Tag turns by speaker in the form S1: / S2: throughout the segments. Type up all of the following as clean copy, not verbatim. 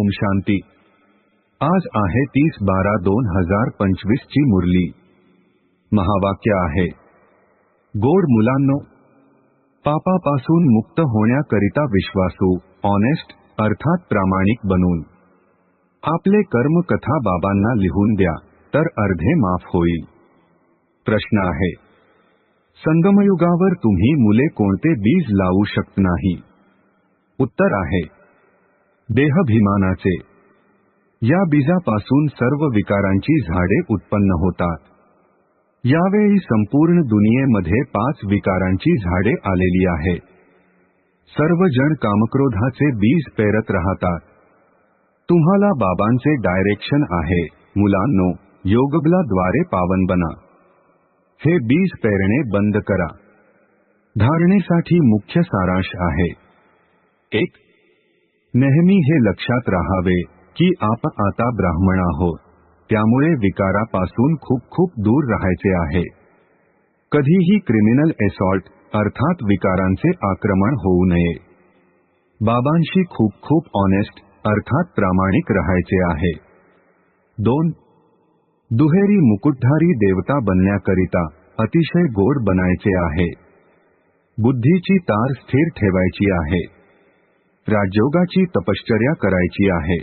S1: ओम शांती। आज आहे 30/12/2025 ची मुरली। महावाक्य आहे, गोड मुलांनो, पापापासून मुक्त होण्याकरिता विश्वासू ऑनेस्ट अर्थात प्रामाणिक बनून आपले कर्म कथा बाबांना लिहून द्या, तर अर्धे माफ होईल। प्रश्न आहे, संगमयुगावर तुम्ही मुले कोणते बीज लावू शकत नाही? उत्तर आहे, देहभिमानाचे। या बीजापासून सर्व विकारांची झाडे उत्पन्न होतात। यावेळी संपूर्ण दुनियेमध्ये 5 विकारांची झाडे आलेली आहेत। सर्व जण कामक्रोधाचे बीज पेरत राहतात। तुम्हाला बाबांचे डायरेक्शन आहे, मुलांनो, योगबलाद्वारे पावन बना। हे बीज पेरणे बंद करा। धारणेसाठी मुख्य सारांश आहे, 1. नेहमी हे लक्षात राहावे की आपण आता ब्राह्मण आहोत, त्यामुळे विकारापासून खूप दूर राहायचे आहे। कधीही क्रिमिनल असॉल्ट अर्थात विकारांचे आक्रमण होऊ नये। बाबांशी खूप ऑनेस्ट अर्थात प्रामाणिक राहायचे आहे। 2. दुहेरी मुकुटधारी देवता बनण्याकरिता अतिशय गोड बनायचे आहे। बुद्धीची तार स्थिर ठेवायची आहे। राजयोगाची तपश्चर्या करायची आहे।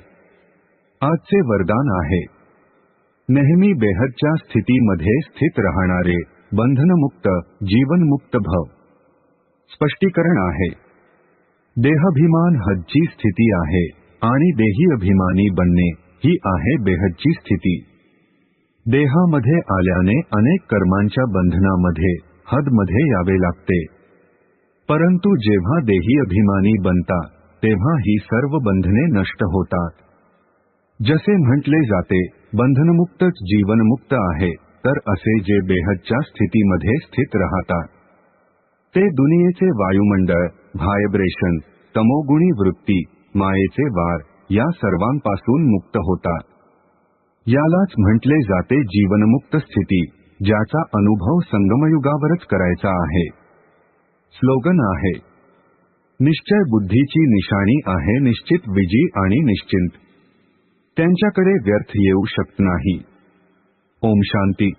S1: आजचे वरदान आहे, नेहमी बेहदच्या स्थितीमध्ये स्थित राहणारे बंधनमुक्त जीवनमुक्त भव। स्पष्टीकरण आहे, देहाभिमान हद्दची स्थिती आहे आणि देही अभिमानी बनणे ही आहे बेहदची स्थिती। देहामध्ये आल्याने अनेक कर्मांच्या बंधनामध्ये हदमध्ये यावे लागते, परंतु जेव्हा देही अभिमानी बनता तेव्हा ही सर्व बंधने नष्ट होतात। जसे म्हटले जाते, बंधनमुक्तच जीवनमुक्त आहे, तर असे जे बेहदच्या स्थितीमध्ये स्थित राहतात ते दुनियेचे वायुमंडळ, व्हायब्रेशन, तमोगुणी वृत्ती, मायेचे वार या सर्वांपासून मुक्त होतात। यालाच म्हटले जाते जीवनमुक्त स्थिती, ज्याचा अनुभव संगमयुगावरच करायचा आहे। स्लोगन आहे, निश्चय बुद्धीची निशाणी आहे निश्चित विजयी आणि निश्चिंत। त्यांच्याकडे व्यर्थ येऊ शकत नाही। ओम शांती।